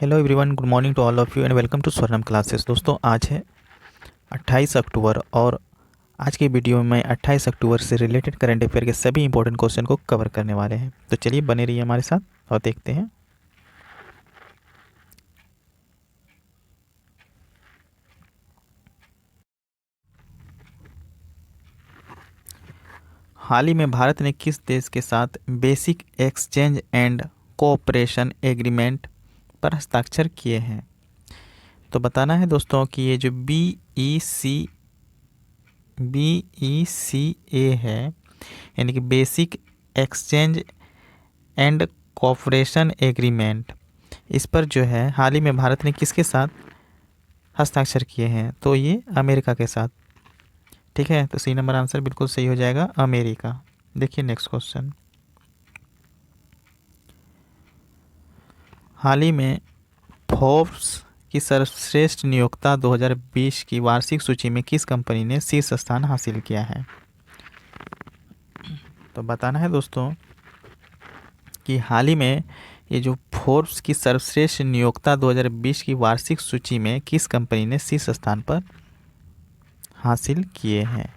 Hello everyone, good morning to all of you and welcome to Swarnam classes. दोस्तों, आज है 28 अक्टूबर और आज के वीडियो में 28 अक्टूबर से रिलेटेड करंट अफेयर के सभी इंपॉर्टेंट क्वेश्चन को कवर करने वाले हैं। तो चलिए बने रहिए हमारे साथ और देखते हैं। हाल ही में भारत ने किस देश के साथ basic exchange and cooperation agreement पर हस्ताक्षर किए हैं? तो बताना है दोस्तों कि ये जो BECA है, यानी कि basic exchange and cooperation agreement, इस पर जो है हाल ही में भारत ने किसके साथ हस्ताक्षर किए हैं? तो ये अमेरिका के साथ। ठीक है, तो सी नंबर आंसर बिल्कुल सही हो जाएगा, अमेरिका। देखिए नेक्स्ट क्वेश्चन। हाल ही में फोर्ब्स की सर्वश्रेष्ठ नियोक्ता 2020 की वार्षिक सूची में किस कंपनी ने शीर्ष स्थान हासिल किया है? तो बताना है दोस्तों कि हाल ही में ये जो फोर्ब्स की सर्वश्रेष्ठ नियोक्ता 2020 की वार्षिक सूची में किस कंपनी ने शीर्ष स्थान पर हासिल किए हैं?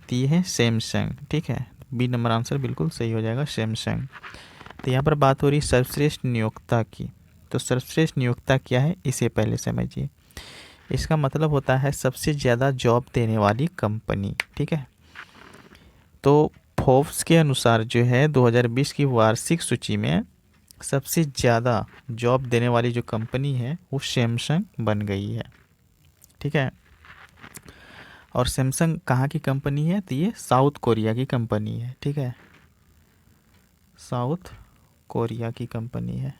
तो ये है सैमसंग। ठीक है, बी नंबर आंसर बिल्कुल सही हो जाएगा, सैमसंग। तो यहाँ पर बात हो रही सर्वश्रेष्ठ नियोक्ता की। तो सर्वश्रेष्ठ नियोक्ता क्या है, इसे पहले समझिए। इसका मतलब होता है सबसे ज़्यादा जॉब देने वाली कंपनी। ठीक है, तो फोर्ब्स के अनुसार जो है 2020 की वार्षिक सूची में सबसे ज़्यादा जॉब देने वाली जो कंपनी है वो सैमसंग बन गई है। ठीक है, और सैमसंग कहाँ की कंपनी है? तो ये साउथ कोरिया की कंपनी है। ठीक है, साउथ कोरिया की कंपनी है।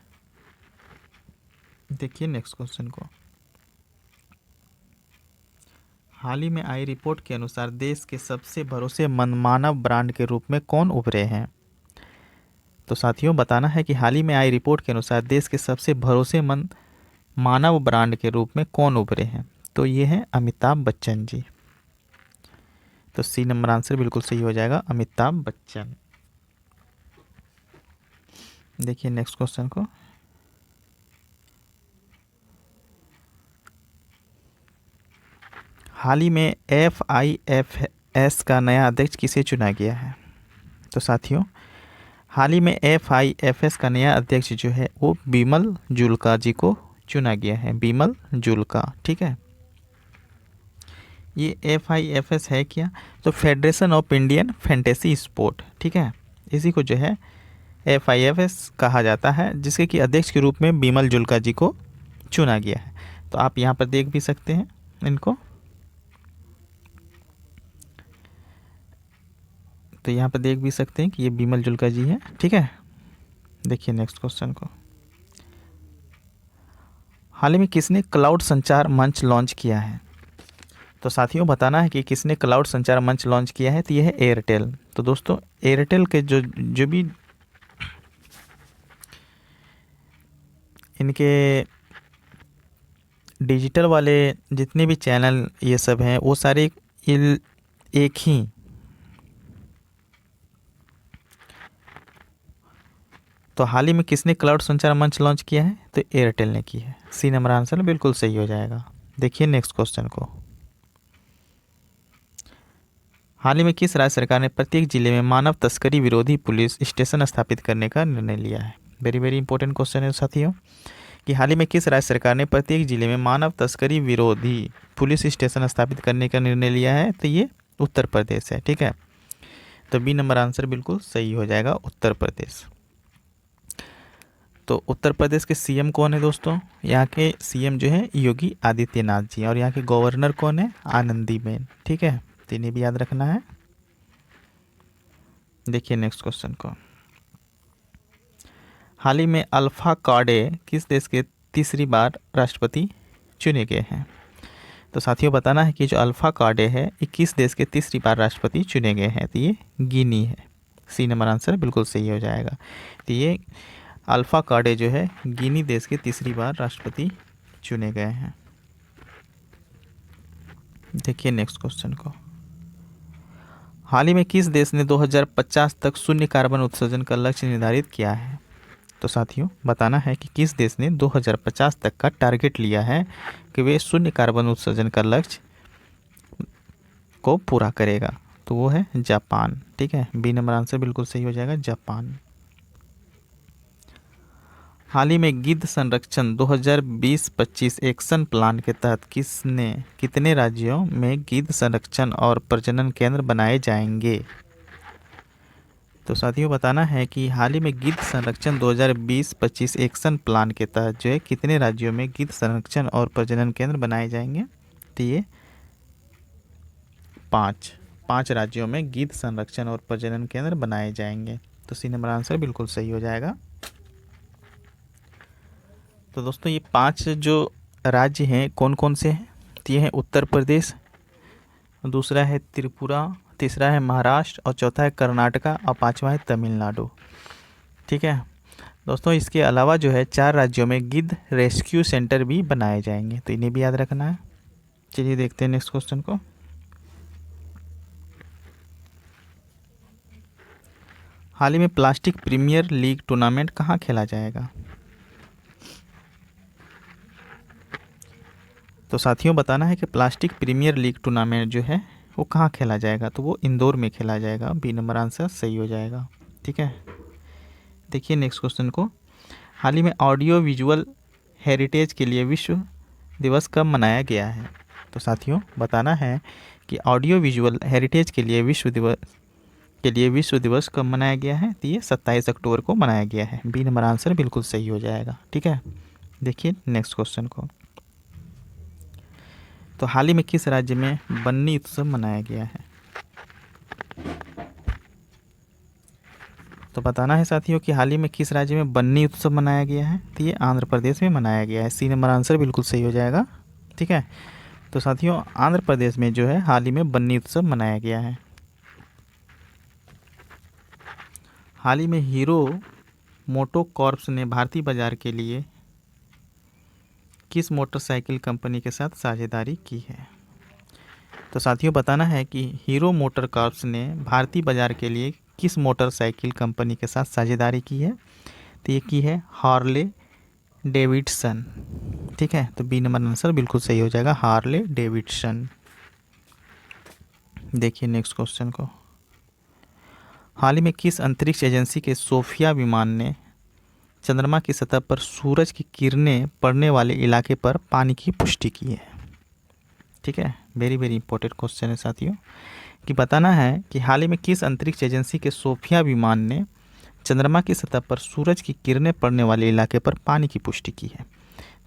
देखिए नेक्स्ट क्वेश्चन को। हाल ही में आई रिपोर्ट के अनुसार देश के सबसे भरोसेमंद मानव ब्रांड के रूप में कौन उभरे हैं? तो साथियों, बताना है कि हाल ही में आई रिपोर्ट के अनुसार देश के सबसे भरोसेमंद मानव ब्रांड के रूप में कौन उभरे हैं? तो ये हैं अमिताभ बच्चन जी। तो सी नंबर आंसर बिल्कुल सही हो जाएगा, अमिताभ बच्चन। देखिए नेक्स्ट क्वेश्चन को। हाल ही में FIFS का नया अध्यक्ष किसे चुना गया है? तो साथियों, हाल ही में FIFS का नया अध्यक्ष जो है वो बिमल जुल्का जी को चुना गया है, बिमल जुल्का। ठीक है, ये FIFS है क्या? तो federation of Indian fantasy sport. ठीक है, इसी को जो है FIFS कहा जाता है, जिसके कि अध्यक्ष के रूप में बिमल जुल्का जी को चुना गया है। तो आप यहाँ पर देख भी सकते हैं इनको। तो यहाँ पर देख भी सकते हैं कि ये बिमल जुल्का जी है। ठीक है, देखिए नेक्स्ट क्वेश्चन को। हाल ही में किसने क्लाउड संचार मंच लॉन्च किया है? तो साथियों, बताना है कि किसने क्लाउड संचार मंच लॉन्च किया है। तो ये है एयरटेल। तो दोस्तों, एयरटेल के जो जो भी इनके डिजिटल वाले जितने भी चैनल ये सब हैं वो सारे एक ही तो हाल ही में किसने क्लाउड संचार मंच लॉन्च किया है? तो एयरटेल ने की है। सी नंबर आंसर बिल्कुल सही हो जाएगा। देखिए नेक्स्ट क्वेश्चन को। हाल ही में किस राज्य सरकार ने प्रत्येक जिले में मानव तस्करी विरोधी पुलिस स्टेशन स्थापित करने का निर्णय लिया है? वेरी वेरी इंपॉर्टेंट क्वेश्चन है साथियों, कि हाल ही में किस राज्य सरकार ने प्रत्येक जिले में मानव तस्करी विरोधी पुलिस स्टेशन स्थापित करने का निर्णय लिया है? तो ये उत्तर प्रदेश है। ठीक है, तो बी नंबर आंसर बिल्कुल सही हो जाएगा, उत्तर प्रदेश। तो उत्तर प्रदेश के सीएम कौन है दोस्तों? यहाँ के सीएम जो है योगी आदित्यनाथ जी, और यहाँ के गवर्नर कौन है? आनंदीबेन। ठीक है, तो इन्हें भी याद रखना है। देखिए नेक्स्ट क्वेश्चन को। हाल ही में अल्फा कॉर्डे किस देश के तीसरी बार राष्ट्रपति चुने गए हैं? तो साथियों, बताना है कि जो अल्फा कॉर्डे है ये किस देश के तीसरी बार राष्ट्रपति चुने गए हैं? तो ये गिनी है। सी नंबर आंसर बिल्कुल सही हो जाएगा। तो ये अल्फा कॉर्डे जो है गिनी देश के तीसरी बार राष्ट्रपति चुने गए हैं। देखिए नेक्स्ट क्वेश्चन को। हाल ही में किस देश ने 2050 तक शून्य कार्बन उत्सर्जन का लक्ष्य निर्धारित किया है? तो साथियों बताना है कि किस देश ने 2050 तक का टारगेट लिया है कि वे शून्य कार्बन उत्सर्जन का लक्ष्य को पूरा करेगा। तो वो है जापान। ठीक है, बी नंबर आंसर बिल्कुल सही हो जाएगा, जापान। हाल ही में गिद्ध संरक्षण 2020-25 एक्शन प्लान के तहत कितने राज्यों में गिद्ध संरक्षण और प्रजनन केंद्र बनाए जाएंगे? तो साथियों बताना है कि हाल ही में गिद्ध संरक्षण 2020-25 एक्शन प्लान के तहत जो है कितने राज्यों में गिद्ध संरक्षण और प्रजनन केंद्र बनाए जाएंगे? तो ये 5 राज्यों में गिद्ध संरक्षण और प्रजनन केंद्र बनाए जाएंगे। तो सी नंबर आंसर बिल्कुल सही हो जाएगा। तो दोस्तों ये 5 जो राज्य हैं कौन कौन से हैं? तो ये हैं उत्तर प्रदेश, दूसरा है त्रिपुरा, तीसरा है महाराष्ट्र और चौथा है कर्नाटका और पांचवा है तमिलनाडु। ठीक है दोस्तों, इसके अलावा जो है 4 राज्यों में गिद्ध रेस्क्यू सेंटर भी बनाए जाएंगे, तो इन्हें भी याद रखना है। चलिए देखते हैं नेक्स्ट क्वेश्चन को। हाल ही में प्लास्टिक प्रीमियर लीग टूर्नामेंट कहाँ खेला जाएगा? तो साथियों बताना है कि प्लास्टिक प्रीमियर लीग टूर्नामेंट जो है वो कहाँ खेला जाएगा? तो वो इंदौर में खेला जाएगा, बी नंबर आंसर सही हो जाएगा। ठीक है, देखिए नेक्स्ट क्वेश्चन को। हाल ही में ऑडियो विजुअल हेरिटेज के लिए विश्व दिवस कब मनाया गया है? तो साथियों बताना है कि ऑडियो विजुअल हेरिटेज के लिए विश्व दिवस कब मनाया गया है? तो ये 27 अक्टूबर को मनाया गया है, बी नंबर आंसर बिल्कुल सही हो जाएगा। ठीक है, देखिए नेक्स्ट क्वेश्चन को। तो हाल ही में किस राज्य में बन्नी उत्सव मनाया गया है? तो बताना है साथियों कि हाल ही में किस राज्य में बन्नी उत्सव मनाया गया है? तो ये आंध्र प्रदेश में मनाया गया है, सी नंबर आंसर बिल्कुल सही हो जाएगा। ठीक है, तो साथियों आंध्र प्रदेश में जो है हाल ही में बन्नी उत्सव मनाया गया है। हाल ही में हीरो मोटोकॉर्प्स ने भारतीय बाजार के लिए किस मोटरसाइकिल कंपनी के साथ साझेदारी की है? तो साथियों बताना है कि हीरो मोटरकॉर्प्स ने भारतीय बाजार के लिए किस मोटरसाइकिल कंपनी के साथ साझेदारी की है? तो ये की है हार्ले डेविडसन। ठीक है, तो बी नंबर आंसर बिल्कुल सही हो जाएगा, हार्ले डेविडसन। देखिए नेक्स्ट क्वेश्चन को। हाल ही में किस अंतरिक्ष एजेंसी के सोफिया विमान ने चंद्रमा की सतह पर सूरज की किरणें पड़ने वाले इलाके पर पानी की पुष्टि की है? ठीक है, वेरी वेरी इंपॉर्टेंट क्वेश्चन है साथियों, कि बताना है कि हाल ही में किस अंतरिक्ष एजेंसी के सोफिया विमान ने चंद्रमा की सतह पर सूरज की किरणें पड़ने वाले इलाके पर पानी की पुष्टि की है?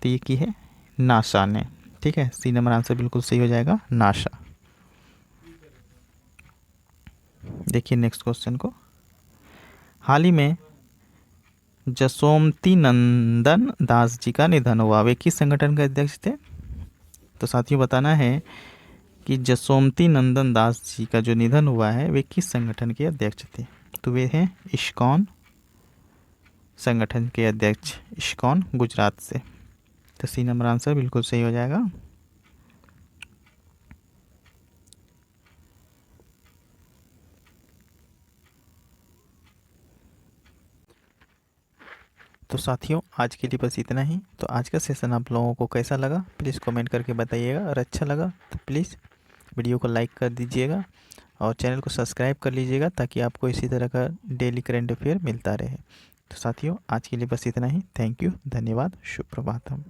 तो ये की है नासा ने। ठीक है, सी नंबर आंसर बिल्कुल सही हो जाएगा, नासा। देखिए नेक्स्ट क्वेश्चन को। हाल ही में जसोमती नंदन दास जी का निधन हुआ, वे किस संगठन के अध्यक्ष थे? तो साथियों बताना है कि जसोमती नंदन दास जी का जो निधन हुआ है वे किस संगठन के अध्यक्ष थे? तो वे हैं इस्कॉन संगठन के अध्यक्ष, इस्कॉन गुजरात से। तो सी नंबर आंसर बिल्कुल सही हो जाएगा। तो साथियों आज के लिए बस इतना ही। तो आज का सेशन आप लोगों को कैसा लगा प्लीज़ कमेंट करके बताइएगा, और अच्छा लगा तो प्लीज़ वीडियो को लाइक कर दीजिएगा और चैनल को सब्सक्राइब कर लीजिएगा, ताकि आपको इसी तरह का डेली करंट अफेयर मिलता रहे। तो साथियों आज के लिए बस इतना ही। थैंक यू, धन्यवाद, शुभ प्रभातम।